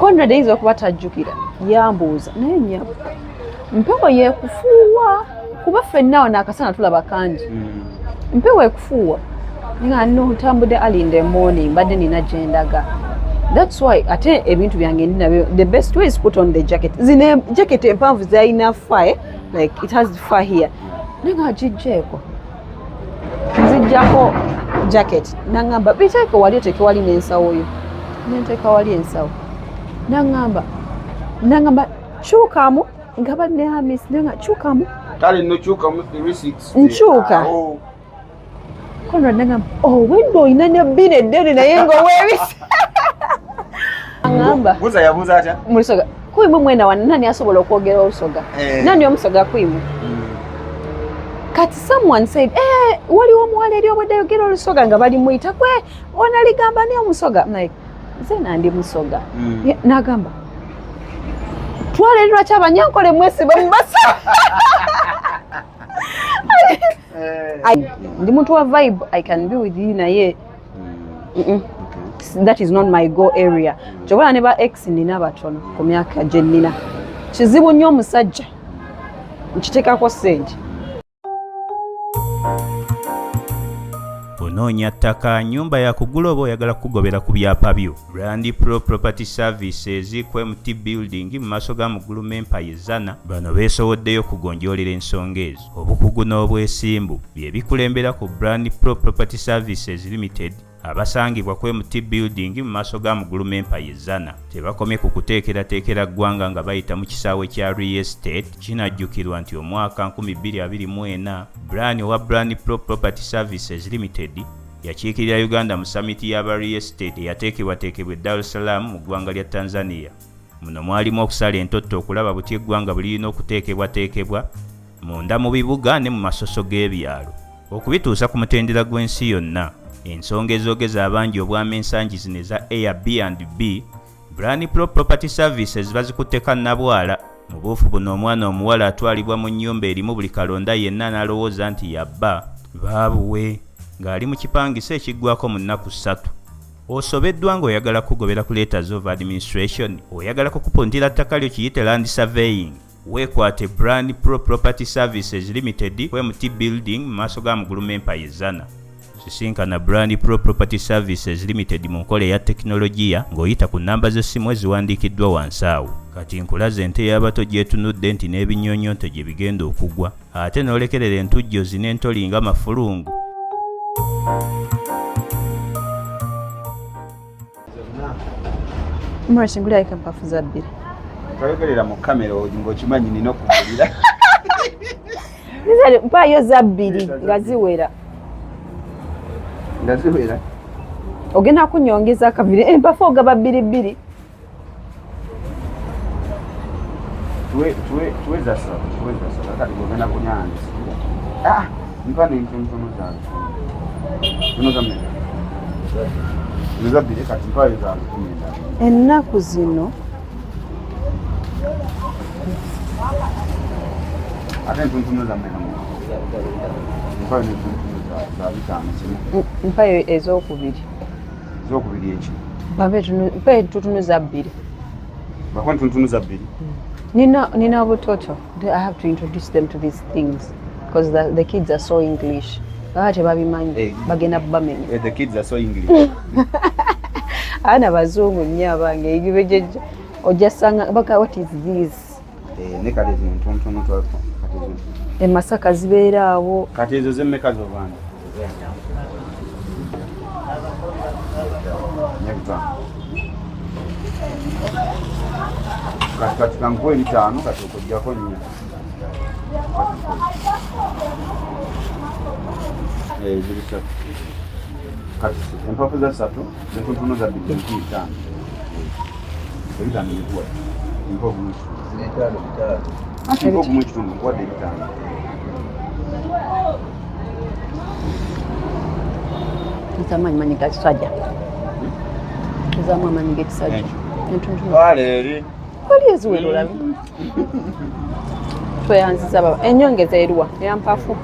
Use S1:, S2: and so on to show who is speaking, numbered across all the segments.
S1: Konrad yizo kuba tajjukira yambuuza naye nnyabo mpewo yeekufuuwa kuba ffenna wano akasana tulaba kangi mpewo ekufuuwa nga no ntambudde early in the morning mbadde nina gye ndaga. That's why ate ebintu byange ndi nabyo the best way is put on the jacket. Zine jacket empanvu zirina fire like it has fire here nenga agijjeeko nzijjako jacket nangamba biteeke wali oteeke wali n'ensawo yo nenteeka wali ensawo nangamba kyukamu nga badde hamis nenga kyukamu
S2: kale no kyukamu 36
S1: nkyuka Konrad nangamba wendo oyina ne bbina eddene naye ng'oweebisa ngamba
S2: buza yabuza atya
S1: mulisoga kuimu mwena wana nani asobola okwogera olusoga nani omusoga kuimu kati someone said waliwo omuwala eri obadde ayogera olusoga nga bali muyita kwe onaligamba ni omusoga like nze nandi musoga nagamba twale lwaki abanyankole mwesiba mubasa ndi muntu wa vibe I can be with you naye that is not my go area. Kyobala ne ba ex nina batono ku myaka gye nnina kizibu nnyo omusajja nkiteekako ssente.
S3: Onoonya ttaka nnyumba ya kugula oba oyagala kugobera ku byapa byo. Brand Pro Property Services ku MT Building mu maaso ga Mugulu Empire Zana bano beesowoddeyo kugonjoolera ensonga ezo. Obukugu n'obwesimbu bye bikulembera ku Brand Pro Property Services Limited abasangibwa ku MT Building mu maaso ga Mugulu Empire Zana. Tebakomye ku kuteekerateekera ggwanga nga bayita mu kisaawe kya real estate. Kinajjukirwa nti omwaka 2024 Brand Pro Property Services Limited yakiikirira Uganda mu summit y'aba real estate eyateekebwateekebwa Dar es Salaam mu ggwanga lya Tanzania. Muno mwalimu okusala entotto okulaba buti eggwanga bulirina okuteekebwateekebwa munda mu bibuga ne mu masoso g'ebyalo okubituusa ku mutendera gw'ensi yonna. Ensonga ezogeza abangi obwama ensangi zino eza Airbnb, Brand Pro Property Services bazikutteka nnabwala. Mu buufu buno omwana omuwala atwalibwa mu nnyumba erimu buli kalonda yenna n'alowooza nti yabba baabuwe ng'ali mu kipangisa ekiggwako mu nnaku 3. Osobeddwa ng'oyagala kugobera ku letters of administration, oyagala kukupuntira ttaka lyo kiyite land surveying. Weekwate Brand Pro Property Services Limited ku MT Building mu maaso ga Mugulu Empire Zana. Sisinkana Brand Pro Property Services Limited mu nkola eya tekinologiya ng'oyita ku nnamba z'essimu eziwandiikiddwa wansi awo. Kati nkulaze ente y'abato gyetunudde nti n'ebinyonyonto gye bigenda okugwa ate n'olekerera entujjozi n'entoli nga mafulungu.
S1: Murasi ngulabika mpafu za bbiri.
S2: Toyogerera mu kamera ng'okimanyi nina okugulira.
S1: Mpaayo za bbiri nga ziwera.
S2: Ngaziwera
S1: ogenda kunyongeza akabiri empafu ogaba bbiri.
S2: tuweza sasa kati gogenda kunyanza mpano entonotono zazo tunoza bbiri kati mpayo za 10
S1: ennaku zino
S2: ate entonotono za mmeka mpayo n'entonotono za 5
S1: mpayo ez'okubiri
S2: eki
S1: mpayo entonotono za bbiri
S2: bakwa entonotono za bbiri.
S1: Nina butoto. I have to introduce them to these things because the kids are so English. Bagenda bamenya.
S2: The kids are so English.
S1: Ana bazungu nnyo abange egibejeje ojasanga baka what is this?
S2: Ne kale zino ntontono twako kati zo.
S1: Masaka zibeera awo.
S2: Kati ezo zemmeka zo bana. Kati kangu elitano kati okujjako nnyo. Ziri 3. Kati empafu za 3 n'entonotono za 2 5. Ebitano bikuwa. Empafu mu kitundu nkuwadde ebitano.
S1: Nzamanyi gasajja. Nzamanyi gasajja.
S2: Waleri.
S1: Wali eziwera olabi. Tweyanziza baba. Ennyongeza eriwa eya mpafu.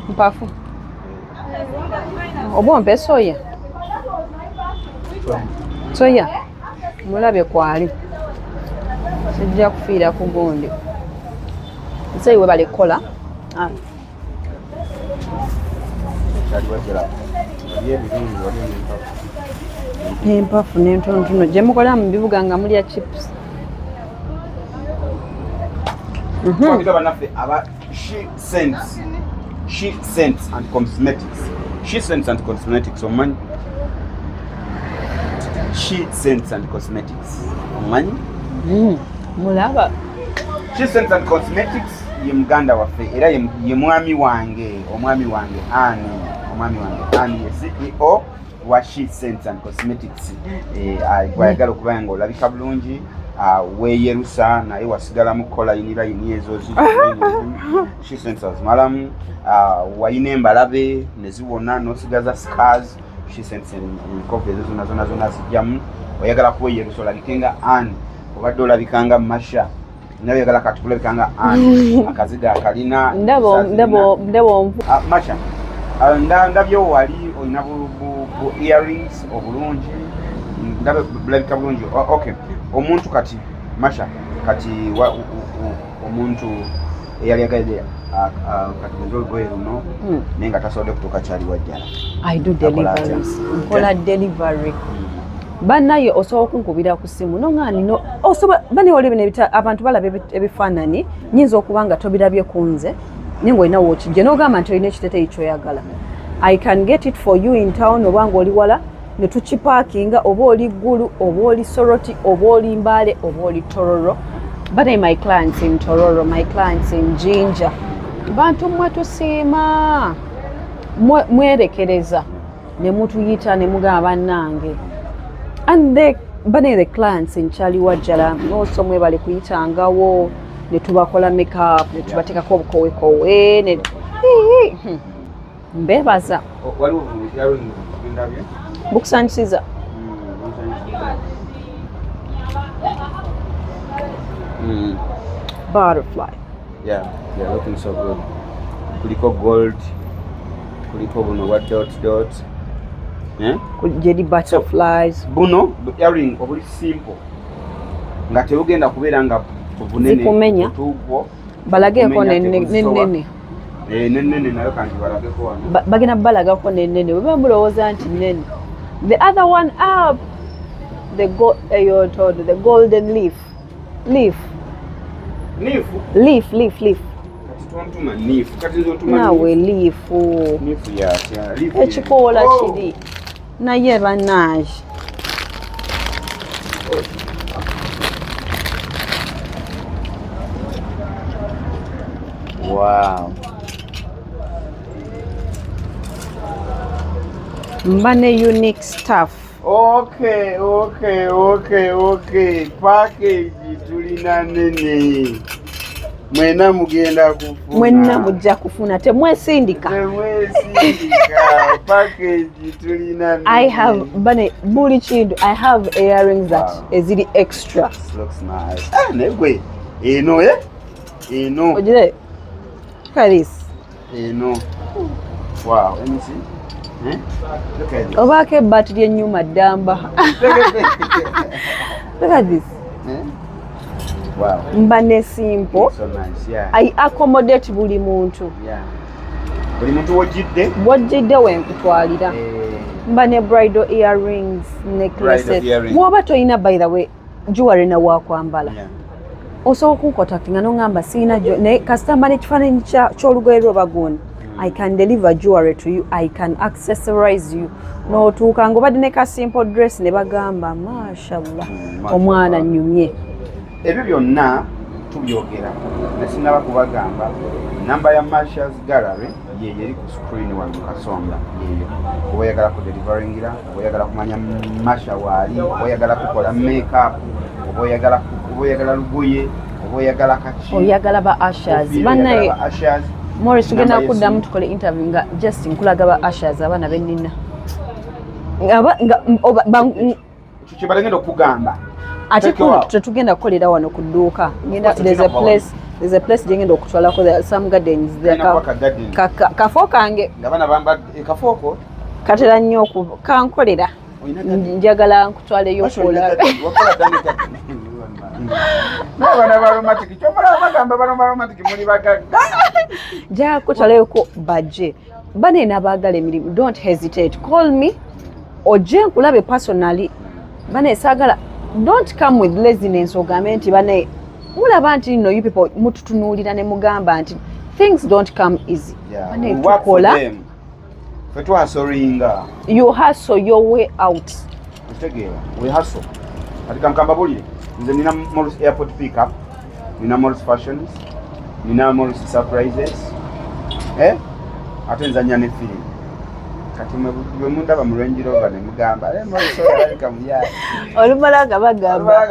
S1: Mpafu. Oba ompe soya. Soya. Mulabye kwali. Sijja kufiira ku gundi. Nse iwe bale kola. Empafu n'entonotono gye mukola mu bibuga nga mulya chips.
S2: She scents and cosmetics. She scents and cosmetics. Omanyi? She scents and cosmetics. Omanyi?
S1: Mulaba.
S2: She scents and cosmetics ye muganda waffe era ye mwami wange Ani. Omwami wange Ani ye CEO wa She Scents and Cosmetics. Gwayagala okuba nga olabika bulungi. Weeyerusa naye wasigala mu kola yinira ezo She Scents azimalamu. Wayina embalabe ne ziwona n'osigaza scars. She Scents enkovu ezo zonna zijjamu. Oyagala kuweeyerusa olabike nga Ani. Obadde olabikanga Masha. Nawe oyagala kati kulabikanga Ani. Akaziga akalina.
S1: Ndabo.
S2: Masha. Ndabyo wali olina bu earrings obulungi. Bulabika bulungi. Okay. Omuntu kati Masha kati omuntu eyali agadde kati nzolugoye luno nenga tasobodde kutuuka kyali wajjala.
S1: I do deliveries. Nkola delivery. Banaye osobola okunkubira ku simu nongani osobola bane olibene abantu balaba ebifaananyi nyinza okuba nga tobirabye ku nze ninga olina wookijje n'ogamba nti olina ekiteeteeyi ky'oyagala. I can get it for you in town oba nga oli wala ne tukipaakinga oba oli ggulu oba oli Soroti oba oli Mbale oba oli Tororo. But my clients in Tororo, my clients in Jinja. Bantu mmwe tusiima mwerekereza ne mutuyita ne mugamba bannange. And the clients in Charlie Wajala also mwebale kuyitangawo ne tubakola makeup ne tubateekako obukowekowe ne mbebaza bukusanyusiza. Butterfly.
S2: Yeah, looking so good. Kuliko gold, kuliko buno what dot.
S1: Jedi butterflies.
S2: Buno earring obuli simple. Nga teugenda kubeera nga bunene.
S1: Zikumenya. Balageko nene.
S2: Nene nayo kandi balageko wano.
S1: Bagina balagako nene. Bwe mulowooza nti nene. The other one up. The golden leaf. Leaf.
S2: Katitwantuma leaf. Katitwantuma
S1: nawe leaf.
S2: Leaf ya leaf.
S1: Ekikoola kiri. Naye bannange.
S2: Wow.
S1: Mbane unique stuff.
S2: Okay. Package tulina nene. Mwena mugenda kufuna.
S1: Mwena mujja kufuna. Temwesindika.
S2: Package tulina nene.
S1: I have buli kintu. I have earrings that eziri extra.
S2: This looks nice. Negwe. Eno.
S1: Ojire. Look at this.
S2: Eno. Wow. Let me see. Look at this.
S1: Obake battery enyuma damba. Look at this.
S2: Wow.
S1: Mbane simple.
S2: So nice, yeah.
S1: I accommodate buli muntu.
S2: Yeah. Buli muntu
S1: wojjidde wenkutwalira. Mbane bridal earrings, necklaces. Mwoba toyina by the way jewelry na wakwambala. Yeah. Osobola kuncontactinga n'ongamba siina ne customer n'ekifaananyi ky'olugoye lw'obagundi. I can deliver jewelry to you. I can accessorize you. N'otuuka ng'obadde ne ka simple dress ne bagamba mashallah omwana nnyumye.
S2: Ebyo byonna tubyogera. Nesinaba kubagamba namba ya Masha's Gallery ye eri ku screen wano Kasonga yeyo. Oba oyagala ku deliveryngira, oba oyagala kumanya Masha waali, oba oyagala kukola makeup, oba oyagala lugoye, oba oyagala kaki.
S1: Oyagala ba ushers. Bannaye Morris tugenda kuddamu tukole interview nga just nkulaga ba ushers abaana bennina.
S2: Kibalengenda okugamba.
S1: Ate tetugenda kukolera wano ku dduuka. There's a place gyengenda okutwalako, there are some gardens there. Kafo kange.
S2: Abaana bambadde kafoko.
S1: Katera nnyo kankolera. njagala nkutwaleyo kola
S2: Bana baromatic chomala bagamba bano baromatic muli bagaga
S1: ja kutwaleyo ko baje bane nabagala emirimu don't hesitate call me oje nkulabe personally bane sagala don't come with laziness ogambe nti bane mulaba nti you people mututunulira ne mugamba nti things don't come easy bane tukola
S2: fetwa soringa
S1: you hustle your way out
S2: utegeera we hustle katika mkamba bulire nze nina Morris airport pick up nina Morris fashions nina Morris surprises atenza nyane film kati mwe mundaba mu Range Rover ne mugamba Morris oya kamuya
S1: olumalaga bagamba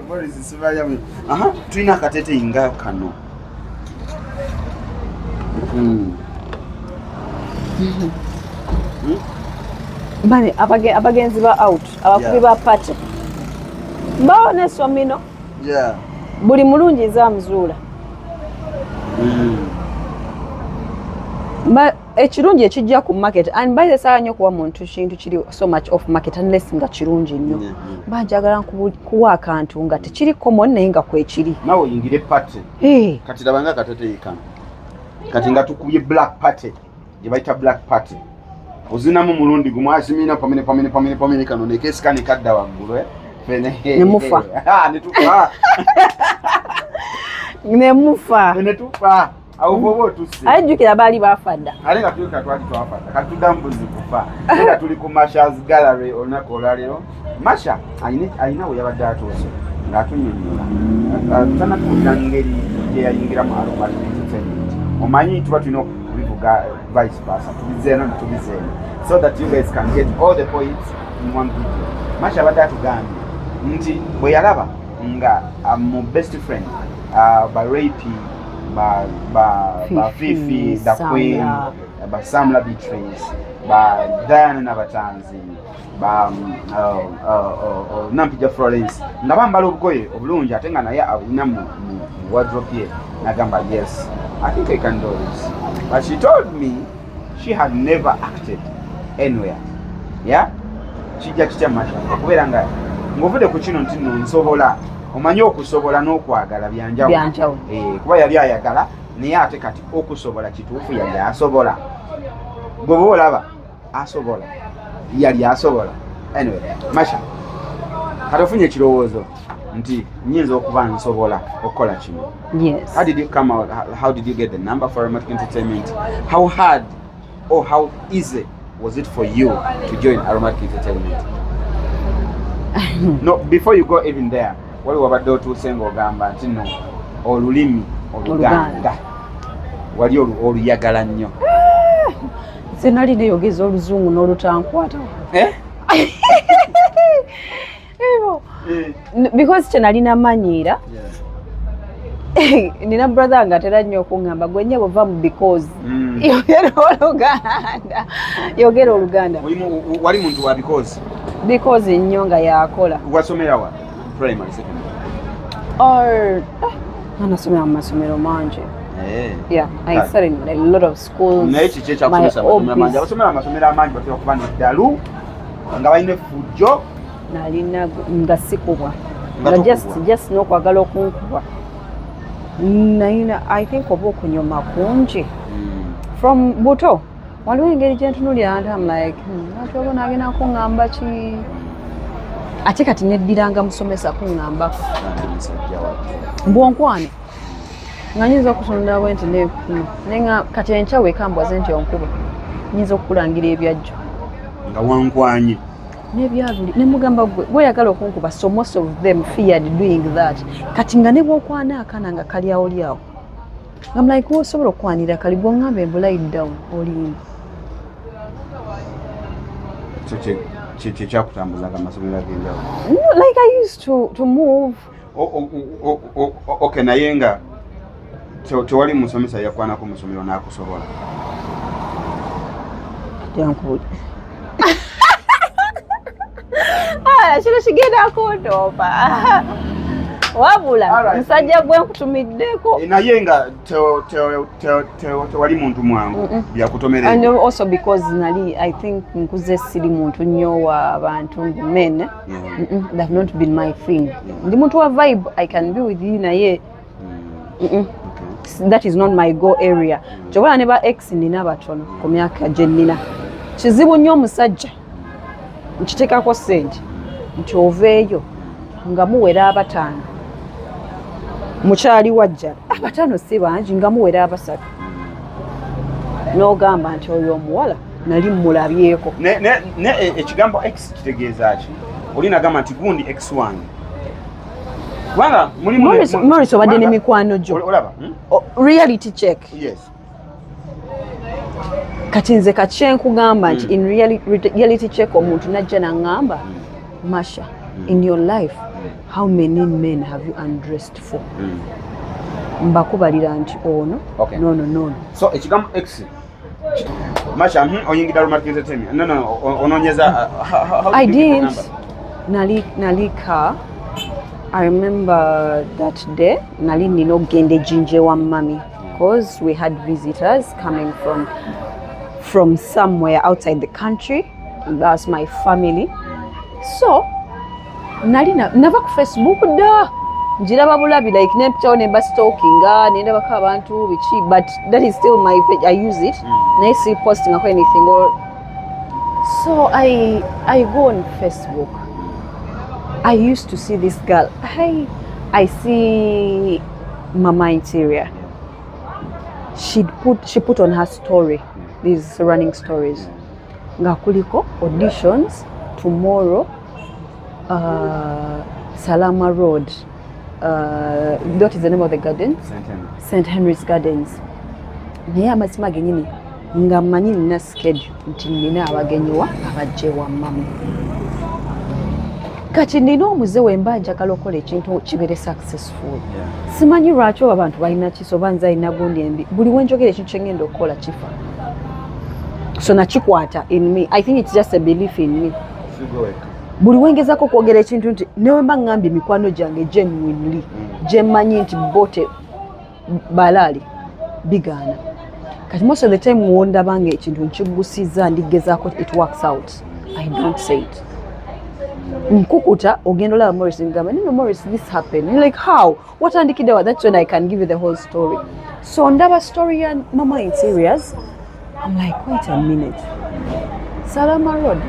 S2: Morris sibaya tuina katete inga kano
S1: bane abagenzi ba out abakubi ba party mbawone somino buli mulungi zamuzula ekirungi ekijja ku market and by the saa nyo kuwa muntu kintu kiri so much of market unless nga kirungi nnyo banjagala kuwa akantu nga tekiri common naye nga kwekiri
S2: nawe yingire party kati labanga katete yikana kati nga tukubye black party je bayita black party ozinamu mulundi gumwasimina pamene kano nekesikane kadda waggulu
S1: nemufa
S2: nemufa netufa au bobo tusi
S1: ajukira bali bafadda
S2: alenga tulika twali twafadda katudambuzi kufa nga tuli ku Masha's gallery onako lalero Masha alina we yabadde atuuse ng'atunyonnyola tana kunangeri gye yayingira mu Aromatic entertainment omanyi tuba tulina kubivuga vice versa tubizeeno netubizeeno so that you guys can get all the points in one video. Masha abadde atugambye nti bwe yalaba nga mu best friend ba Rapi ba Fifi the Queen ba Samla Beatrice ba Diana Nabatanzi ba Nampija Florence nga bambala obugoye obulungi ate nga naye abulina mu wardrobe ye nagamba yes I think I can do this but she told me she had never acted anywhere kijja kitya Masha okubeera nga ng'ovudde ku kino nti nno nsobola omanyi okusobola n'okwagala byanjawulo kuba yali ayagala naye ate kati okusobola kituufu yali asobola bw'oba olaba asobola yali asobola anyway Masha kati ofunye ekirowoozo nti nyinza okuba nsobola okukola kino how did you come out how did you get the number for Aromatic Entertainment how hard or how easy was it for you to join Aromatic Entertainment? No, before you go even there, wali wabadde otuuse ng'ogamba nti no olulimi Oluganda wali oluyagala nnyo.
S1: Nze nali neeyogeza Oluzungu n'olutankwata. Because kye nali namanyiira nina brother nga atera nnyo okuŋŋamba gwe nnyabo va mu because yogera Oluganda.
S2: Wali muntu wa
S1: because nnyo nga yakola.
S2: Wasomera wa? Primary, secondary?
S1: Nasomera mu masomero mangi. Yeah, I studied in a lot of schools.
S2: Naye kiki ekyakusomesa amasomero amangi? Abasomera amasomero amangi batera okuba n'eddalu nga balina effujjo.
S1: Nalina nga sikubwa. Just n'okwagala okunkuba. Naina I think oba okunyoma kungi from buto waliwo engeri gye ntunuulira nti I'm like natoba nagenda kuŋŋamba ki ate kati neddiranga musomesa kuŋŋambako mbwonkwane nga nyinza okusonda bwe nti nenga kati enkya weekambwaze nti onkuba nyinza okukulangira ebyajjo
S2: nga wankwanye
S1: nebyaluli nemugamba gwe yagala okunkuba so most of them feared doing that kati nga ne bwokwana akana nga kali awo lyawo I'm like osobola okwanira kali bwongambe lie down olimba
S2: kye kyakutambuzaga amasomero ag'enjawulo
S1: like I used to move
S2: okay naye nga tewali musomesa yakwanako musomero n'akusobola
S1: jankubuulira kino kigenda kuntopa wabula musajja gwe nkutumiddeko
S2: naye nga tewali muntu mwangu byakutomerera.
S1: And also because nali I think nkuze siri muntu nnyo wa abantu men. That have not been my thing. Ndi muntu wa vibe, I can be with you naye. That is not my go area. Kyobala ne ba ex nina batono ku myaka gye nnina. Kizibu nnyo omusajja nkiteekako ssente nti oveeyo nga muwera abataano mukyali wajja abataano si bangi nga muwera abasatu n'ogamba nti oyo omuwala nali mmulabyeko.
S2: Ekigambo ex kitegeeza ki? Oli nagamba nti gundi ex wange. Kubanga
S1: Morris obadde ne mikwano gyo.
S2: Olaba?
S1: Reality check.
S2: Yes.
S1: Kati nze kakyenkugamba nti in reality check omuntu najja naŋŋamba Masha, in your life how many men have you undressed for? Mbakubalira nti ono. No.
S2: So ekigambo ex Masha oyingidde Aromatic Entertainment. No, ononyeza how
S1: I did. Nalika. I remember that day nali nino gende jinje wa mami because we had visitors coming from somewhere outside the country. That's my family. So nali never ku Facebook da njiraba bulabi like nepcha ne ba stalkinga nenda baka abantu bichi, but that is still my page. I use it. Na see posting or anything or so I go on Facebook. I used to see this girl. I see Mama Interior. She put on her story these running stories. Ngakuliko auditions tomorrow. Salama Road. That is the name of the garden. St. Henry's Gardens. Naye amazima genyini nga mmanyi nina schedule nti nina abagenyiwa abajjewa mama. Kati nina omuze wemba njagala okola ekintu kibeere successful. Simanyi lwaki abantu balina kisoba nze alina gundi embi. Buli wenjogera ekintu kyengenda okukola kifa. So nakikwata in me. I think it's just a belief in me. Buli wengezako kwogera ekintu nti newemba ngambye mikwano gyange genuinely gyemanyi nti bote balali bigaana. Kati most of the time wonda bange ekintu nkigusiza ndigezaako it works out. I don't say it. Mkukuta ogendo la Morris ngamba no Morris this happened. You're like how? What andikidewa? That's when I can give you the whole story. So ndaba story and Mama in serious. I'm like wait a minute. Salama Road.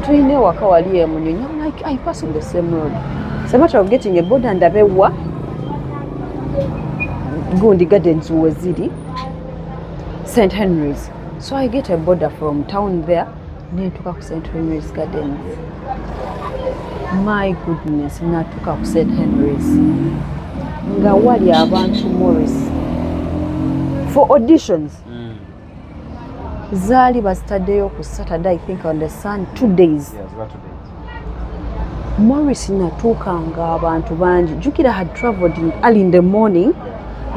S1: Tuine waka wali emunyonyo. I'm like I pass on the same road. It's a matter of getting a board and abewa. Gundi Gardens wazidi. St. Henry's. So I get a border from town there. Natuka to St. Henry's Gardens. My goodness, Natuka to St. Henry's. Nga wali abantu Morris. For auditions. Zali bastadeyo ku Saturday, I think on the sun, 2 days.
S2: Yes, about 2 days.
S1: Morris Natuka nga abantu banji. Jukira had traveled early in the morning.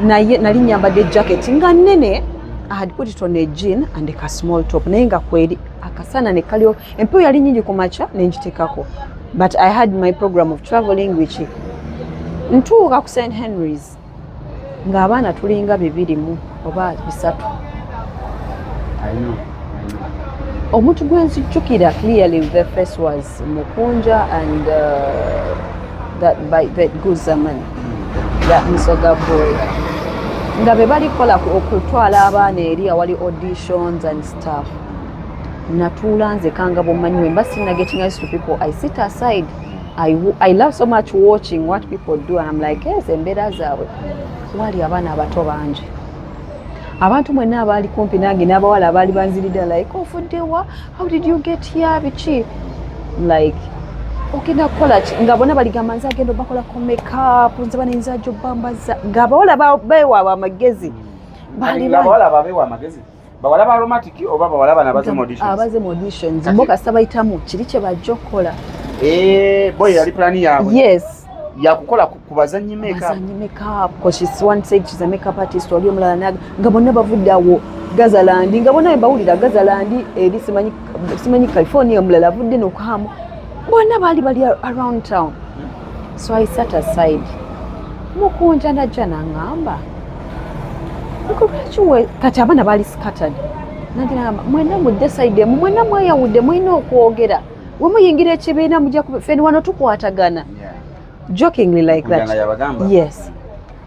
S1: Nali nyambadde jacket nga nene. I had put it on a jean and a small top. Naye nga kweri akasana ne kalio. Empewo yali nyingi ku macha nenjitekako. But I had my program of traveling which ntuuka ku St. Henry's. Nga abaana tulinga 2 oba 3.
S2: I know.
S1: Omuntu gwenzijjukira clearly the first was Mukunja and that Guzaman, that Musoga boy. Nga be balikola okutwala abaana eri awali auditions and stuff. Natuula nze kanga bomanyi wemba sina getting used to people. I sit aside. I love so much watching what people do and I'm like, yes, embeera zaabwe. Wali abaana abato bangi. Abantu mwenna abali kumpi nange n'abawala abali banziridde like ofuddewa, how did you get here bichi? Like okenda kukola nga bonna baligamba nze agenda bakola ko makeup nze banenza jo bambaza nga abawala bewa amagezi bali
S2: abawala babewa amagezi bawala ba Aromatic oba bawala bana baze auditions
S1: abaze auditions mboka sabayitamu kiri kye bajjokola
S2: boy yali plan yawe
S1: yes
S2: ya kukola kubazanyi makeup
S1: because she's one said she's a makeup artist oli omulala nga bonna bavudde awo Gazalandi nga bonna bawulira Gazalandi eri simanyi California omulala avudde n'okuhamu bonna bali around town. So I sat aside mukunja najja naŋŋamba lwakiwe kati abaana baali scattered nagiragamba mwena mudde side emu mwena mweyawudde mulina okwogera we muyingira ekibiina mujja ffeni wano tukwatagana jokingly like that. Yes.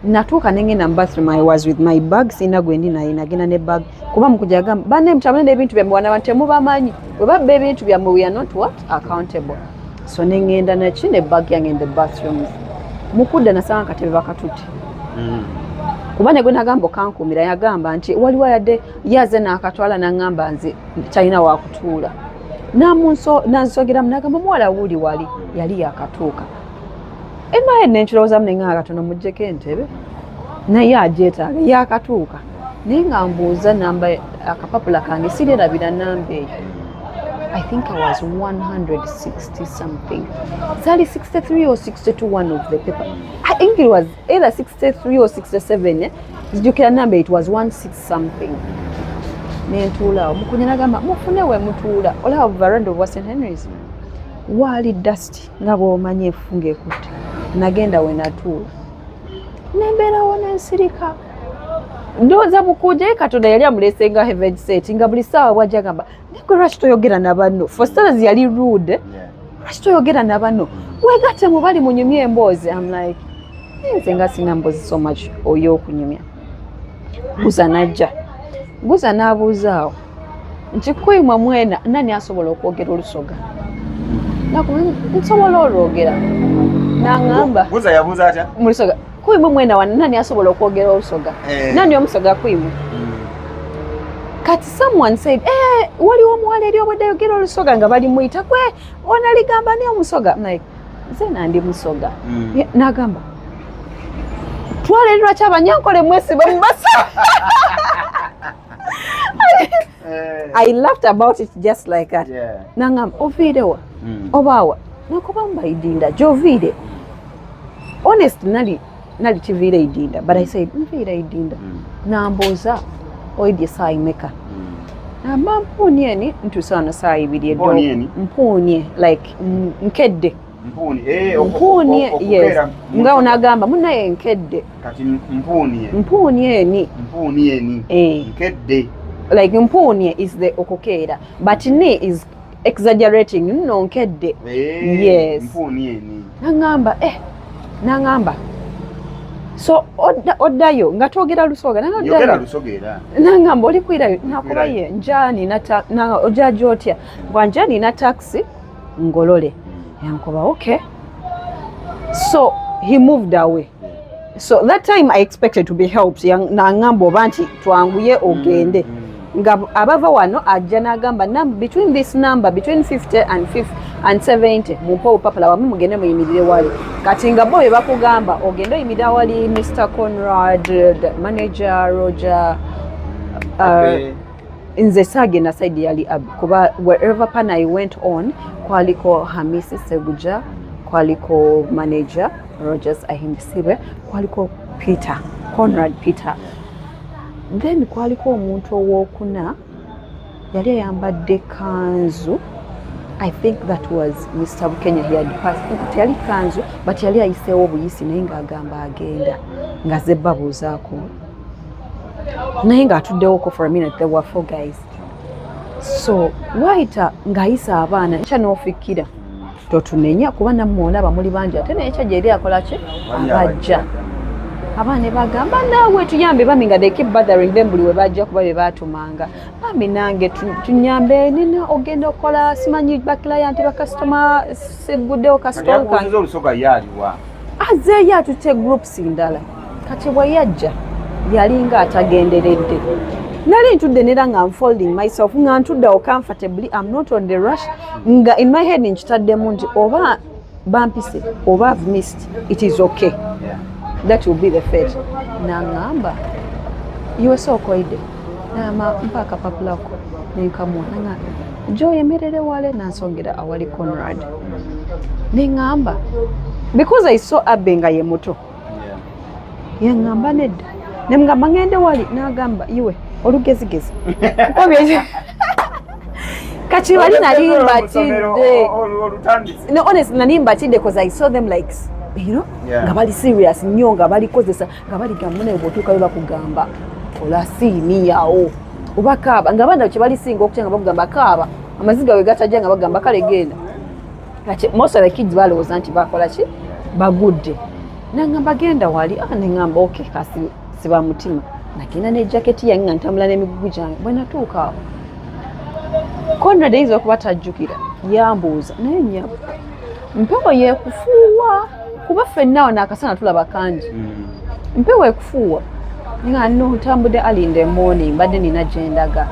S1: Natuuka nengenda mu bathroom. I was with my bag sina gwendi naye nagenda ne bag kuba mukujja agamba banne mutabane n'ebintu byammwe wana bantu temubamanyi bwe babba ebintu byammwe we are not what accountable. So nengenda naki ne bag yange in the bathroom mukudda nasanga katebe bakatutte kuba ne gwe nagamba okankuumira yagamba nti waliwo yadde yaze n'akatwala n'aŋŋamba nze talina wakutuula nansogeramu nagamba muwala wuuli wali yali yakatuuka emaye nenkirowoozamu ne ŋŋanga katono muggyeko entebe naye agyetaaga yakatuuka naye nga mbuuza namba akapapula kange sirirabira namba eyo. I think I was 160 something. Sali 63 or 62 one of the paper. I think it was either 63 or 67. Zijukira number it was 16 something. Nentuula mukunya nagamba mufune we mutuula olaba veranda of St Henry's. Wali dust nga bw'omanyi efunga ekutte. Nagenda we natuula. Nembeerawo nensirika. Ndowooza mukujja Katonda yali amuleesenga heaven set nga buli ssaawa bw'ajja gamba niko lwaki toyogera na banno. For starters yali rude. Lwaki toyogera na banno. Weegatte mu bali munyumya emboozi. I'm like nze nga sina mboozi so much oy'okunyumya. Guza najja. Guza n'abuuzaawo nti kwimwa mwena nani asobola okwogera olusoga. Nsobola olwogera. N'aŋŋamba. Guza yabuuza atya? Mu lusoga. Kwimwa mwena wana nani asobola okwogera olusoga. Nani omusoga kwimwa? Kati someone said, waliwo omuwala eri obadde ayogera olusoga nga bali muyita kwe onaligamba ni omusoga. I'm like, nze nandi musoga. N'agamba twala eri lwaki abanyankole mwesiba mu basa. I laughed about it just like that. N'aŋŋamba oviirewa obaawa nakuba mbaidinda gy'oviire. Honest nali tiviire idinda but I said nviire idinda. N'ambuuza oidye saa imeka. Namba mpuunye eni ntuuse wano saa ibiri eddo. Mpuunye like nkedde. Mpuunye yes. Nga onagamba munaye nkedde.
S2: Kati mpuunye.
S1: Mpuunye eni.
S2: Mpuunye eni. Nkedde.
S1: Like mpuunye is the okukeera but ni is exaggerating no nkedde. Yes.
S2: Mpuunye eni.
S1: N'aŋŋamba so oddayo nga twogera lusoga
S2: yogera lusogera
S1: n'aŋŋamba oli kwirayo nakuba ye njani ojja gy'otya bwa njani na taxi ngolole yankuba okay. So he moved away. So that time I expected to be helped. N'aŋŋamba oba nti twanguye ogende nga abava wano ajja n'agamba between this number between 50 and 70 mumpa obupapula wamu mugende muyimirire wali kati nga bo bwe bakugamba ogende oyimirira wali Mr. Conrad, the manager Roger, nze saagenda side yali kuba wherever pan I went on kwaliko Hamisi Seguja, kwaliko manager Rogers ahimbisibwe, kwaliko Peter Conrad Peter, then kwaliko omuntu owokuna yali ayambadde kanzu. I think that was Mr. Bukenya. He had passed. Yali kanzu but yali ayiseewo obuyisi naye ng'agamba agenda nga ze babuuzaako naye ng'atuddewoko for a minute. There were 4 guys. So waita ng'ayisa abaana nkya n'ofikkira totunenya kuba nammwe olaba muli bangi ate n'ekya gye eri akola ki abajja abaana bagamba naawe tuyambe bami nga they keep bothering them buli we bajja kuba be baatumanga bami nange tunyambe nina ogenda okukola simanyi baklayant bakasitoma seguddewo kasitoma kange
S2: olusoga yaliwa
S1: azeeyo atutte groups ndala kati bwe yajja yalinga atagenderedde nali ntudde nera nga unfolding myself nga ntuddewo comfortably. I'm not on the rush nga in my head nkitaddemu nti oba bampise oba I've missed it is okay. That will be the fate. N'aŋŋamba iwe sookoyidde mpa akapapula ko nenkamuwa n'aŋŋamba gye oyemerere wale nansongera awali Conrad. Neŋŋamba because I saw Abbe nga ye muto yaŋŋamba nedda nemugamba ŋŋende wali n'agamba iwe olugezigezi kati wali nali mbatidde. No, honestly nali mbatidde because I saw them like nga bali serious nnyo nga balikozesa nga baligamba naye bw'otuukayo bakugamba ola siimiyawo oba kaaba nga abaana kye balisinga okutya nga bakugamba kaaba amaziga we gatajja nga bagamba kale genda most of the kids balowooza nti bakola ki bagudde nangamba genda wali neŋŋamba okay kasi siba mutima nagenda ne jaketi yange nga ntambula n'emigugu gyange bwe natuuka awo Conrad ayinza okuba tajjukira yambuuza naye nnyabo mpewo yeekufuuwa kuba ffenna awo n'akasana tulaba kangi mpewo ekufuuwa nga no ntambudde early in the morning mbadde nina gyendaga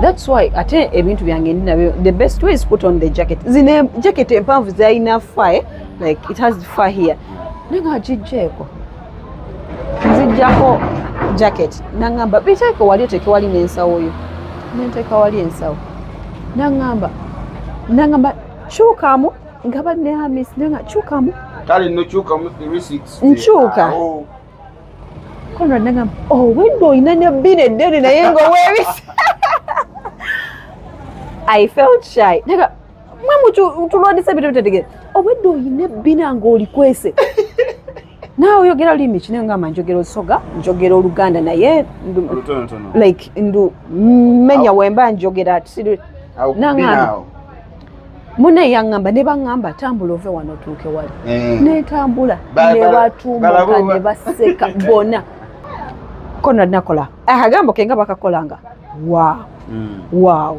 S1: that's why ate ebintu byange ndi nabyo the best way is put on the jacket zine jacket empanvu zirina fire like it has fire here nenga agijjeeko nzijjako jacket nangamba biteeke wali oteeke wali n'ensawo yo nenteeka wali ensawo nangamba kyukamu nga badde amis nenga kyukamu
S2: kale no kyukamu 36
S1: nkyuka Conrad nangamba wedde oyina ne bbina eddene naye nga weebisa I felt shy nanga mwamu tulwandisa ebintu bitategeera obwedde oyina ebbina ng'olikwese naawe oyogera olulimi ki naye ngamba njogera olusoga njogera oluganda naye like menya wemba njogera nangamba munaye yaŋŋamba ne baŋŋamba tambula ove wano otuuke wali netambula ne batumuka ne baseka bonna Conrad nakola akagambo ke nga bakakolanga wow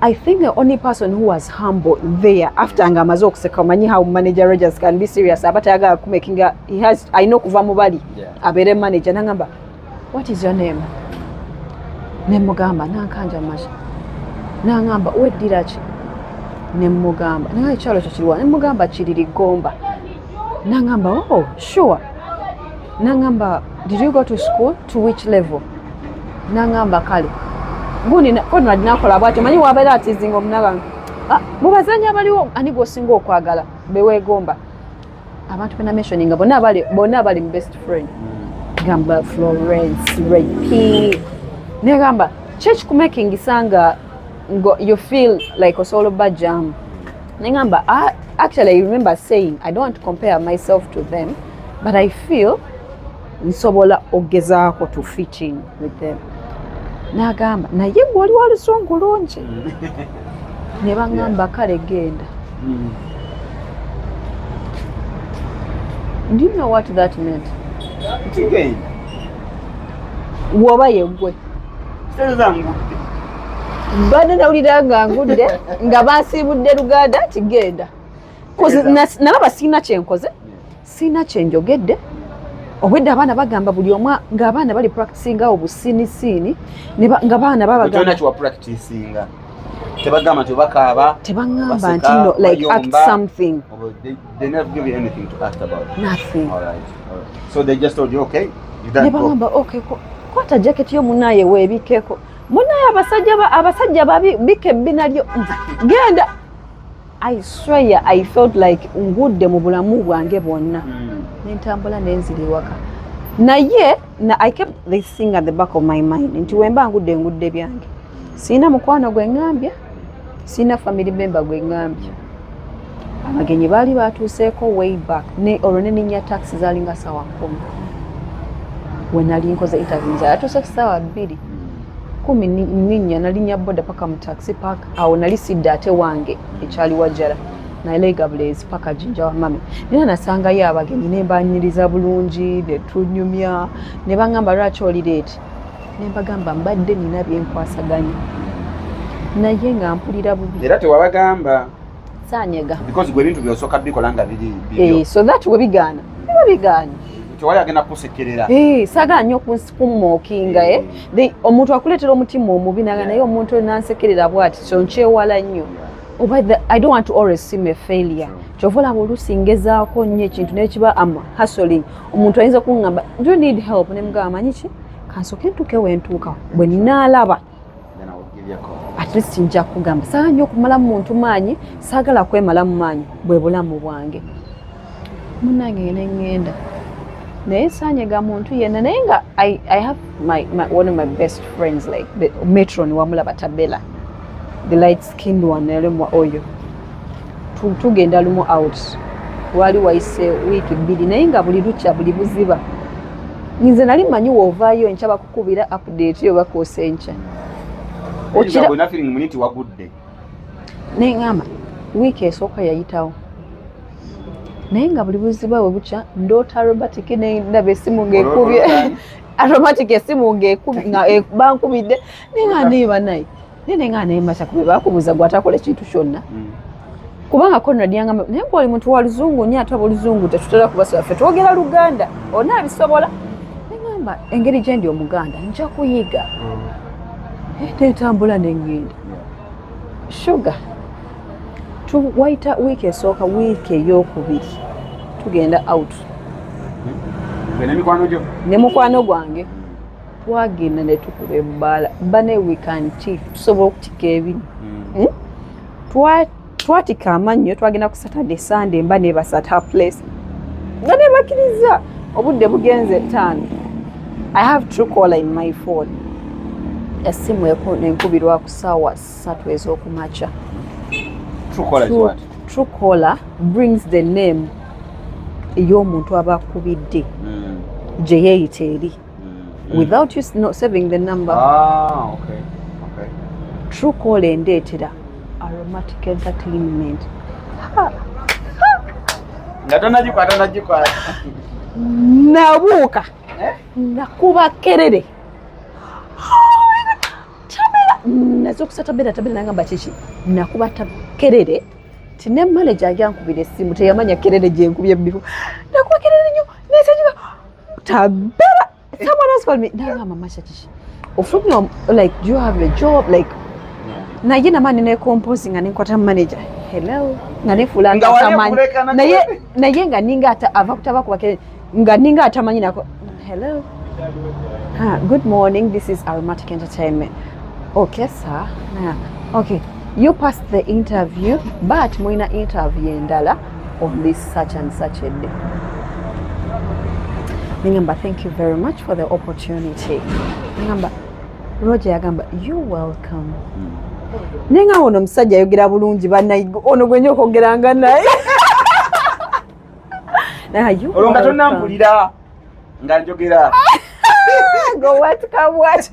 S1: I think the only person who was humble there after nga amaze okuseka omanyi how manager Rogers can be serious aba tayagala kumakinga he has I know kuva mu bali abeere manager nangamba what is your name nemugamba nankanja masha nangamba weddira ki nemugamba naye ekyalo kyo kiriwa nemugamba kiriri Gomba nangamba oh sure nangamba did you go to school to which level nangamba kale guni Conrad nakola bwatyo manyi wabeera atizinga omunaba mubazanyi abaliwo ani gwosinga okwagala beweegomba abantu bena mentioninga bonna bali best friend gamba Florence Reiki negamba church kumakingisa you feel like osoloba jam negamba actually I remember saying I don't want to compare myself to them but I feel nsobola ogezaako to fit in with them nagamba naye gwali walusongo lungi ne baŋŋamba kale genda do you know what that meant woba yeggwe mbadde nawulira nga ngudde nga bansiibudde Luganda nti genda nalaba siina kyenkoze siina kyenjogedde obwedde abaana bagamba buli omu ng'abaana bali practicinga obusiinisiini nga baana babagamba
S2: kiwa practicinga tebagamba nti bakaaba
S1: tebaŋŋamba nti no like act something
S2: they never give you anything to act about
S1: nothing
S2: all right so they just told you okay you done
S1: ne bagamba okay kwata jacket yo munaye weebikeko munaye abasajja babika ebbina lyo genda I swear I felt like ngudde mu bulamu bwange bwonna nentambula nenzira ewaka naye I kept this thing at the back of my mind nti wemba ngudde byange siina mukwano gwe ŋŋambya siina family member gwe ŋŋambya abagenyi baali batuuseeko way back olwo neninya taxi zaalinga ssaawa 10 we nali nkoze interview nze yatuuse kusaawa 2:10 nalinya boda paka mu taxi park awo nali sidde ate wange ekyali wajjala nalega Blaze paka jinja wa mami nina nasangayo abagenyi ne mbanyiriza bulungi ne tunyumya ne baŋŋamba lwaki oli leeti ne mbagamba mbadde nina byenkwasaganya naye nga mpulira bubi
S2: era tewabagamba
S1: saanyega
S2: because gwe bintu byosooka bikola nga biri
S1: so that we bigaana
S2: tewali agenda kusekerera
S1: saagala nnyo kumookinga omuntu akuleetera omutima omubi naye omuntu nansekerera bw'ati so nkyewala nnyo I don't want to always seem a failure. Chovola oluusi ngezaako nnyo ekintu nekiba hustling. Omuntu ayinza kuŋŋamba do you need help ne mugamba manyi ki kansooke ntuuke wentuuka bwe nnaalaba at least nja kugamba saagala nnyo okumala mu muntu maanyi saagala kwemala mu maanyi bwe bulamu bwange munnange neŋŋenda naye saanyega muntu yenna naye nga I have one of my best friends like the matron wamulaba Tabela the light skinned one elimwa oyo tugenda lumu out wali wayise wiiki 2 naye nga buli lukya buli buziba nze nali manyi woovaayo enkya bakukubira update yo bakosa enkya neŋŋamba wiiki esooka yayitawo naye nga buli buziba bwe bukya ndoota Aromatic nendaba essimu ng'ekubye Aromatic essimu bankubidde nenga neeba naye nenga neyembasa kube bakubuza gwatakola ekintu kyonna kubanga Conrad yangamba naye gwoli muntu wa luzungu nnyo ate oluzungu tetutera kubasaba ffe twogera Luganda onaabisobola neŋŋamba engeri gye ndi Omuganda nja kuyiga netambula nengenda sugar wayita wiiki esooka wiiki ey'okubiri tugenda out ne mukwano gwange twagenda ne tukuba ebbaala bane wikanti tusobola okutika ebinu twatika amannyo twagenda ku Saturday Sunday mba nebasata place nga nebakkiriza obudde bugenze 5 I have Truecaller in my phone essimu enkubirwa ku ssaawa 3 ez'okumakya. Truecaller brings the name ey'omuntu aba akubidde gye yeeyita eri without you not saving the number.
S2: Okay.
S1: Truecaller endeetera Aromatic Entertainment.
S2: Nga tonagikwata
S1: nabuuka nakuba kerere nazokusa tabera nangamba kiki nakuba kerere tine manager agyankubira essimu teyamanya kerere gye nkubye bifu nakuba kerere nnyo nesajiba tabera someone else called me nangamba masha kiki ofumi like do you have a job like naye namani ne composing nga nenkwata manager hello nga nefulanga atamanyi naye nga ninga ava kutaba kuba kerere nga ninga atamanyi nako hello good morning, this is Aromatic Entertainment. Okay, sir. Okay, you passed the interview, but muina interview endala on this such and such a day. Ningamba, thank you very much for the opportunity. Ningamba, Roger agamba, you're welcome. Nenga ono musajja ayogera bulungi bannaye ono gwenye okwogeranga naye.
S2: Olonga tonnampulira nga njogera.
S1: Go what come what.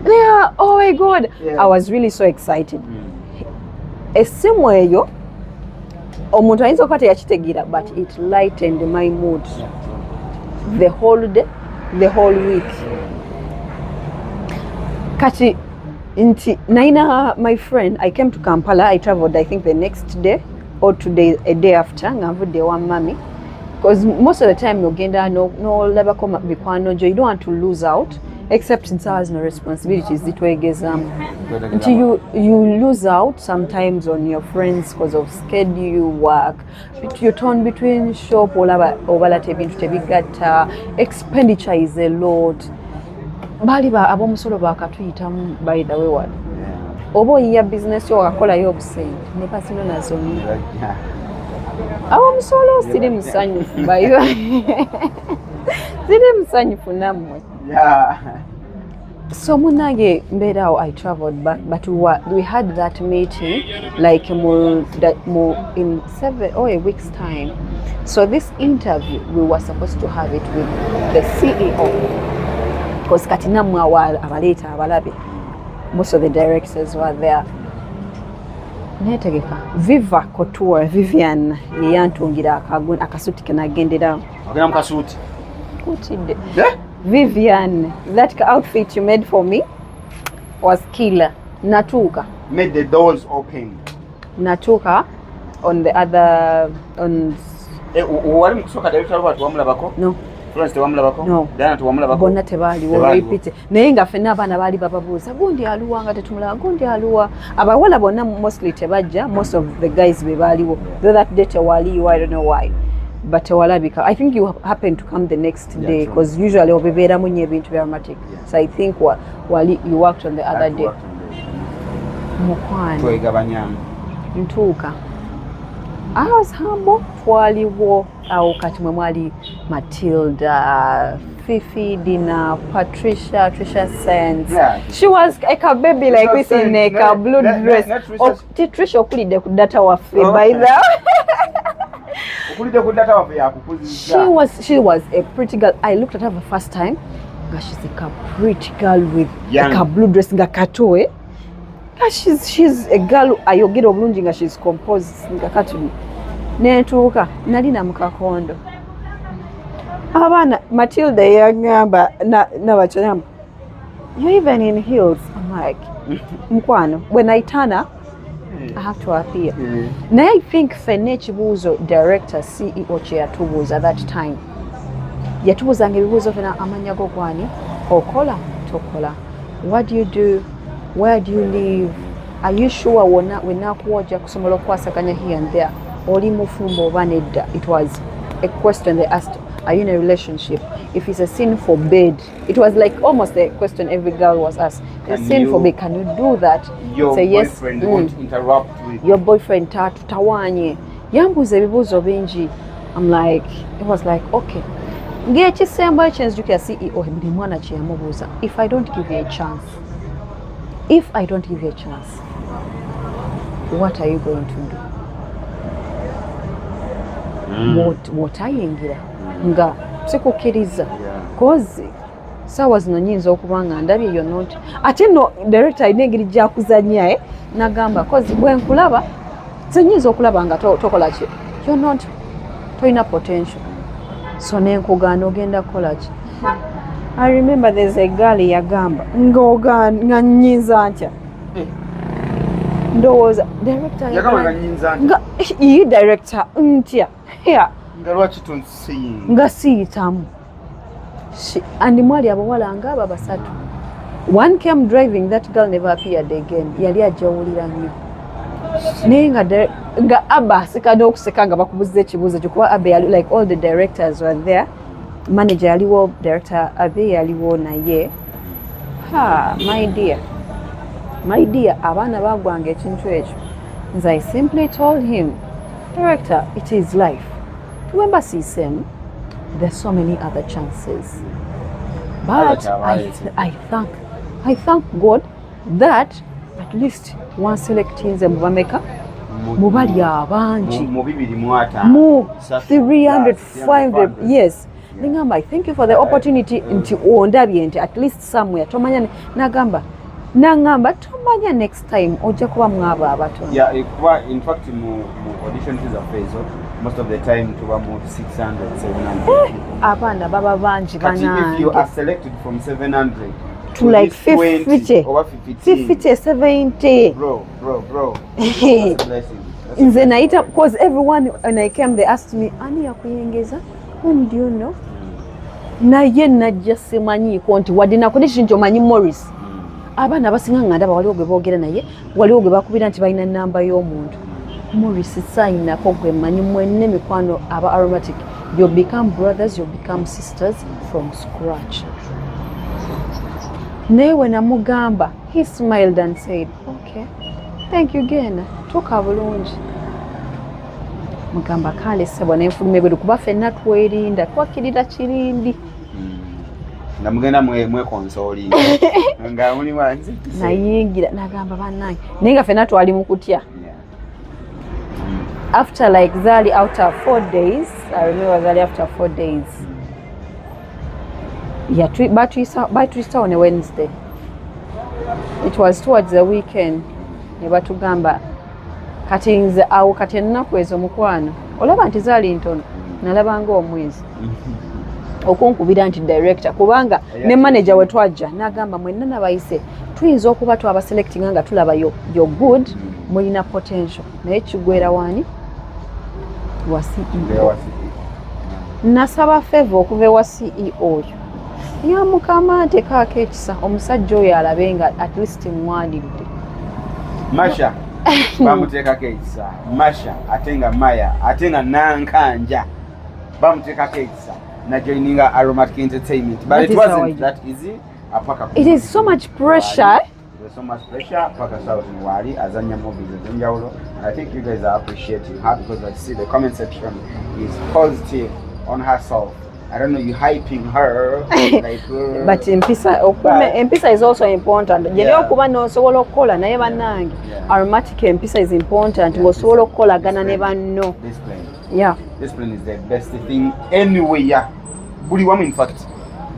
S1: Yeah, oh my God. Yeah. I was really so excited. Essimu eyo omuntu ayinza okuba teyakitegeera but it lightened my mood the whole day, the whole week. Kati nti naina my friend, I came to Kampala, I traveled I think the next day or today, a day after nga nvudde wa mami. Because most of the time yogenda no labako mikwano jo, you don't want to lose out except in has no responsibilities zitwegezamu until you lose out sometimes on your friends because of schedule work, you're torn between shop obalate ebintu tebigatta, expenditure is a lot. Bali abomusolo bakatuyitamu by the way wali oba oyiya business yo wakakolayo obusente ne pasino nazo abomusolo siri musanyufu bayo siri musanyufu nammwe. So munage mbedao I traveled back, but we had that meeting like more in 7 or a week's time. So this interview we were supposed to have it with the CEO because katinamwa abaleta abalabe, most of the directors were there. Netegeka Viva Couture Vivian yeyantungira akasuti kenagendera
S2: ogenda mukasuti
S1: kutide Vivian, that outfit you made for me was killer. Natuka
S2: made the doors open.
S1: Natuka on the other on
S2: wali mukusoka director watu wamulabako? No. Florence wamulabako?
S1: No.
S2: Dana wamulabako?
S1: Bonna tebali wo repeat. Naye nga fenna abaana bali bababuuza gundi aluwa nga tetumulaba gundi aluwa. Abawala bonna mostly tebajja, most of the guys be baliwo. Though that day tewaliwo, I don't know why. But Walabika, I think you happened to come the next day because usually obebera munye ebintu bya Aromatic. So I think Wali you worked on the other day. Mukwano.
S2: Twegabanya.
S1: Natuuka. I was humble. Twaliwo awo kati mwe mwali Matilda, Fifi, Dina, Patricia Sands. Yeah. She was like a baby like this in a blue dress. Trisha okulide ku data waffe by the
S2: Kulide ku data wafe yakukuzizza.
S1: She was a pretty girl. I looked at her the first time. She's like a pretty girl with like a blue dress nga katoe. She's a girl ayogera obulungi nga she's composed nga katuli. Natuuka nalina mukakondo. Abana Matilda yangamba na bachanyamba. You're even in heels. I'm like, mkwano. When I turn up, I have to appear. Now I think Fene Chibuzo, director, CEO Chiatubuzo at that time. Yatubuza ngebibuzo fena amanya go gwani. Okola, tokola. What do you do? Where do you live? Are you sure wena kuoja kusomolo kwasakanya here and there? Oli mufumbo banedda. It was a question they asked. Are you in a relationship? If it's a sin forbid, it was like almost a question every girl was asked. A sin forbid, can you do that?
S2: Your
S1: say yes.
S2: Boyfriend won't interrupt with
S1: your boyfriend tutawanye. Yambuza ebibuzo bingi. I'm like, it was like, okay. Ngechisemba chenzukia CEO buli mwana kyeyamubuuza. If I don't give you a chance, what are you going to do? What ayingira nga sikukkiriza cause sawa zino nyinza okubanga ndabye yo not ate no director inengiri jakuzanya nagamba cause bwe nkulaba zinyiza okulaba nga tokola ki you're not toina potential so nenkugana ogenda kola ki. I remember there's a girl yagamba nga nyinza ntya ndowooza director
S2: yagamba nyinza
S1: nga iyi director ntya yeah
S2: ngalwaki tonsiyin
S1: nga siyitamu and mwali abawala nga abo basatu. One came driving, that girl never appeared again. Yali ajawulira nnyo naye nga Abba aseka n'okuseka nga bakubuza ekibuuzo kuba Abba yali like all the directors were there. Manager yaliwo, director Abba yaliwo naye. My dear, abaana bagwanga ekintu ekyo. Nze I simply told him, director, it is life. Remember CSM, there's so many other chances. But I thank God that at least one selecting them mubameka mubali abanji mu 300 500 yes. Ningamba I thank you for the opportunity nti ondabye nti at least somewhere tomanya nagamba tomanya next time ojja kuba mwaba abatono.
S2: Yeah, in fact mu audition za fezo most of the time tuba mu 600 700
S1: abana baba banji bana.
S2: If you are selected from 700
S1: to like 50
S2: over
S1: 50 70
S2: bro that's a blessing.
S1: Nze naita because everyone when I came they asked me ani yakuyengeza whom do you know naye najja simanyi konti wadina condition nti omanyi Morris abana basinga nganda bawaliwo gwe boogera naye waliwo gwe bakubira nti balina namba y'omuntu Morris sign ko gwe manyi mwenne mikwano aba Aromatic. You become brothers, you become sisters from scratch. Newe namugamba, he smiled and said, okay, thank you again. Tuka bulungi. Mugamba kale sebo nenfulume gwe kuba fenna twerinda twakirira kirindi.
S2: Namugenda mwe console. Nga muli wanzi.
S1: Nayingira nagamba bannange. Nenga fenna twali mukutya. After like Zali after 4 days, I remember Zali after 4 days. Yeah, batuyisa on a Wednesday. It was towards the weekend. Ne batugamba kati nze awo kati ennaku ezo mukwano. Olaba nti Zali ntono, nalaba ng'omwezi. Okunkubira nti director kubanga ne manager we twajja nagamba mwenna nabayise tuyinza okuba twaba selecting nga tulaba yo good mulina potential naye kigwera wani wa CEO. Nasaba favor okuva wa CEO oyo ya mukama nteekaako ekisa omusajja oyo alabenga at least mwanidde
S2: Masha bamuteekako ekisa Masha atenga Maya atenga Nankanja bamuteekako ekisa na joining Aromatic Entertainment, but it wasn't that easy.
S1: It is so much pressure.
S2: There's so much pressure. Paka South in Wali, Azanya movies in Jaulo. And I think you guys are appreciating her because I see the comment section is positive on herself. I don't know, you hyping her like
S1: but empisa is also important. Yeah. Kuba no sobola okukola naye bannange. Aromatic empisa is important. Osobola okukolagana ne banno.
S2: Discipline.
S1: Yeah.
S2: Discipline is the best thing anywhere. Buli wamu, in fact.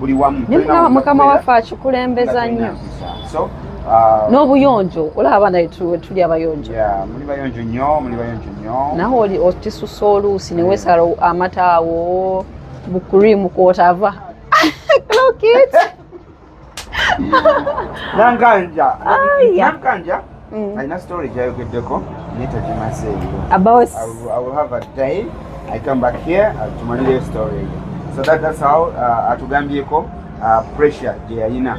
S2: Buli wamu.
S1: Mukama waffe akikulembeza nnyo.
S2: So,
S1: n'obuyonjo olaba naye tuli abayonjo.
S2: Muli bayonjo nnyo.
S1: Naho otisusa oluusi ne weesala amata awo bukurimu kwotava. Clock it.
S2: Nankanja. Alina story gyayogeddeko netagimazeeyo.
S1: About
S2: I will have a day. I come back here tumalire story. So that's how atugambyeko pressure gye yalina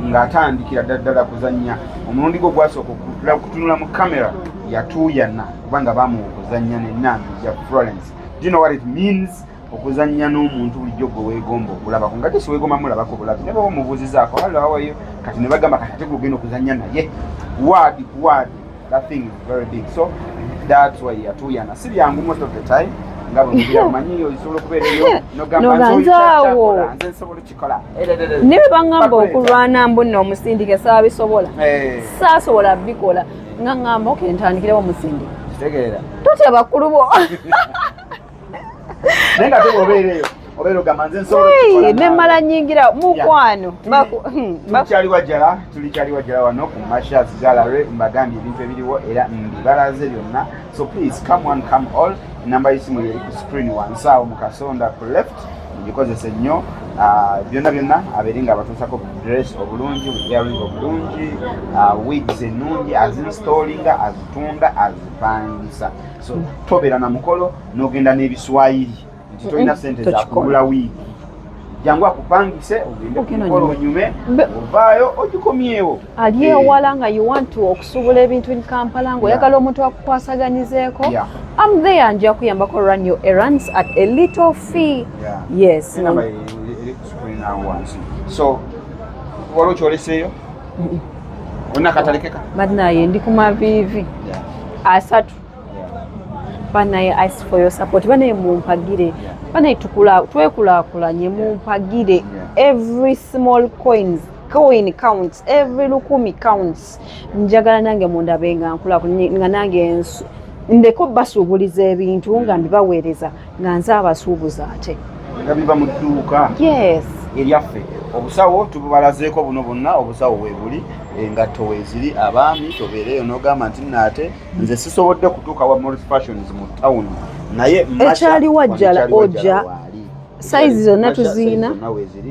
S2: ng'atandikira ddala kuzannya. Omulundi gwe gwasooka okutunula mu kamera yatuuyana kubanga baamuwa okuzannya n'ennambi ya Florence. Do you know what it means? Okuzannya n'omuntu bulijjo gwe weegomba okulabako nga tesi weegomba mulabako bulabi ne baba omubuuzizaako halawayo kati ne bagamba kati gugenda okuzannya naye word that thing is very big, so that's why yatuuyana. Si byangu most of the time nga bwemumanyi osobola okubeerayo
S1: noganzaawo
S2: nze nsobola okikola
S1: ne bwe baŋŋamba okulwana mbu nno omusindike saabisobola saasobola bikola nga ŋŋamba oke ntandikirewo omusindike
S2: kitegeera
S1: totya bakulu bo
S2: naye nga tebwobeereyo obeera ogamba nze nsobola okikola
S1: nemmala nyingira mukwano
S2: tulikyali wajjala wano ku Mashas Gallery mbagambye ebintu ebiriwo era mbibalaze byonna, so please come one come all. Enamba y'essimu yeri ku screen wansi awo mu kasonda ku left mugikozese nnyo. Byonna abeere nga batuusako dress obulungi, earring obulungi, wigs ennungi, azinstallinga, azitunda, azipangisa. So tobeera na mukolo n'ogenda n'ebiswayiri nti tolina ssente za kugula wiigi. Jangu akupangise ogende ku mukolo onyume ovaayo ogikomyewo.
S1: Ali ewala nga you want to okusuubula ebintu in Kampala ng'oyagala omuntu akukwasaganyizeeko. I'm there nja kuyambako run your errands at a little fee. Yes.
S2: So waliwo kyoleseeyo? Olina akatalekeka?
S1: Banaye ndi ku maviivi asatu. Banaye ask for your support. Banaye mumpagire. Banaye twekulaakulanye mumpagire. Every small coin counts. Every lukumi counts. Njagala nange mundabe nga nga nange ndeko basuubuliza ebintu nga mbibaweereza nga nze abasuubuza ate.
S2: Nga biva mu dduuka.
S1: Yes.
S2: Eryaffe. Obusawo tububalazeeko buno bonna, obusawo weebuli, engatto weeziri, abaami tobeereyo n'ogamba nti nnaate nze sisobodde kutuuka wa Morris Fashions mu town naye
S1: ekyali wajjala ojja size zonna tuziina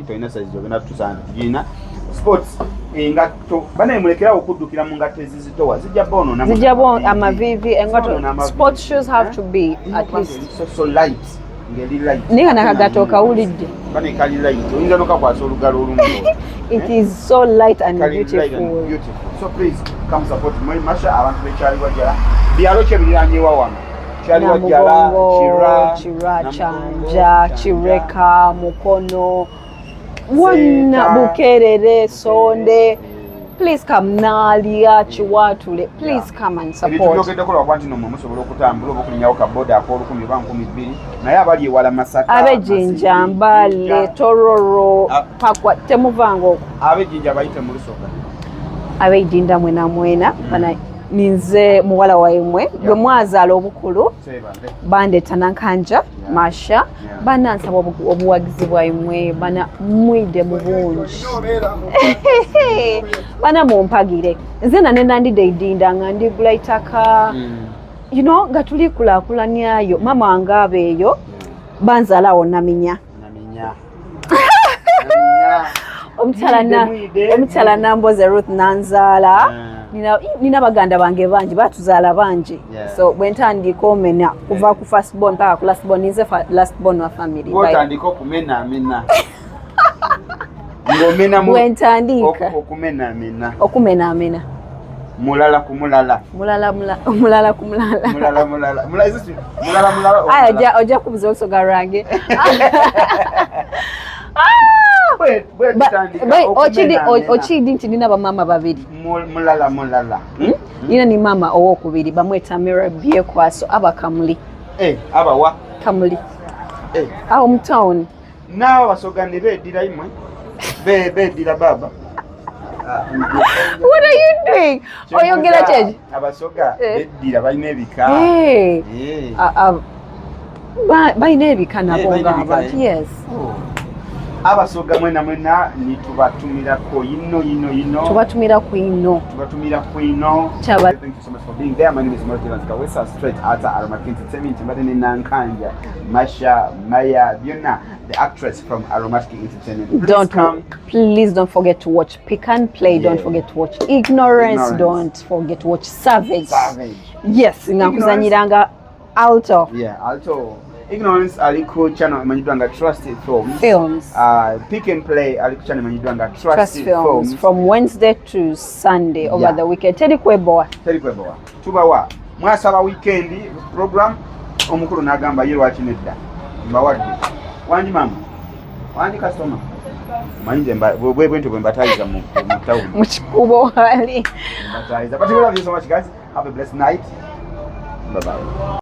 S2: tolina size zogenda tusaana tugiina sports engatto banaye mulekerawo okuddukira mu ngatto ezizitowa zijja bono
S1: amavivi engatto sports shoes have to be at least
S2: so light.
S1: Ninga nakagato kawulidde.
S2: Bane kali light. Oyinza nokakwasa olugalo olumu.
S1: It is so light and beautiful.
S2: So please come support me. Masha abantu bekyali wajjala. Byalo kye biranye wano. Kyali wajjala,
S1: Chira, Chanja, Chireka, Mukono, wonna Bukerere, Sonde. Please come Nalia, Chiwatule. Please come and support.
S2: Ebitulogedde kola kwanti no musobola okutambula okulinyawo ka boda akolu 10,200 naye abali ewala Masaka
S1: abejinja Mbale Tororo pakwa temuvango
S2: abejinja bayite mu Lusoga
S1: abejinda mwena bana ninze muwala waimwe gwe mwazaala obukulu bande tanankanja Masha bana nsaba obuwagizi bwaimwe bana mwide mu bungi bana mumpagire nze nanendandide idinda nga ndigula itaka you know nga tulikulaakulanyayo mama wange abeeyo banzaalawo naminya omukyala namboze Ruth nanzaala nina baganda bange bangi batuzaala bangi so bwentandika omena kuva ku first born mpaka ku last born ninze last born wa family
S2: bwentandika okumenamena ng'omena
S1: okumenamena
S2: mulala ku mulala
S1: aya ojja kubuza olusoga lwange okidi nti nina bamama babiri
S2: mulala
S1: nina ni mama owokubiri bamweta Mira Byekwaso abakamuli
S2: abawa
S1: kamuli awo mu town
S2: naawe basoga ne beddira imwe beddira baba.
S1: What are you doing? Oyogera cheji
S2: abasoga beddira balina ebika
S1: Bayina ebika nabo ng'abantu. Yes.
S2: Abasoga mwena nitubatumirako yino.
S1: Tubatumira ku ino.
S2: Thank you so much for being there. My name is Motivanska. We're straight out of Aromatic Entertainment. Mbadeni Nankanja, Masha, Maya, Biona, the actress from Aromatic Entertainment. Please
S1: don't forget to watch Pick and Play. Yeah. Don't forget to watch Ignorance. Don't forget to watch Savage. Yes, inakuzanyiranga Alto.
S2: Yeah, Alto. Ignorance aliko channel manjidwanga Trusted Films. Pick and Play aliko channel manjidwanga Trusted Films
S1: from Wednesday to Sunday over the weekend. Teri kweboa.
S2: Tubawa mwasaba weekend program omukulu nagamba yero achinedda. Mbawadde. Wanji mama. Wanji customer. Manje bwe bwento bwembatayiza mu town.
S1: Muchikubo hali.
S2: Mbatayiza. But we love you so much guys. Have a blessed night. Bye bye.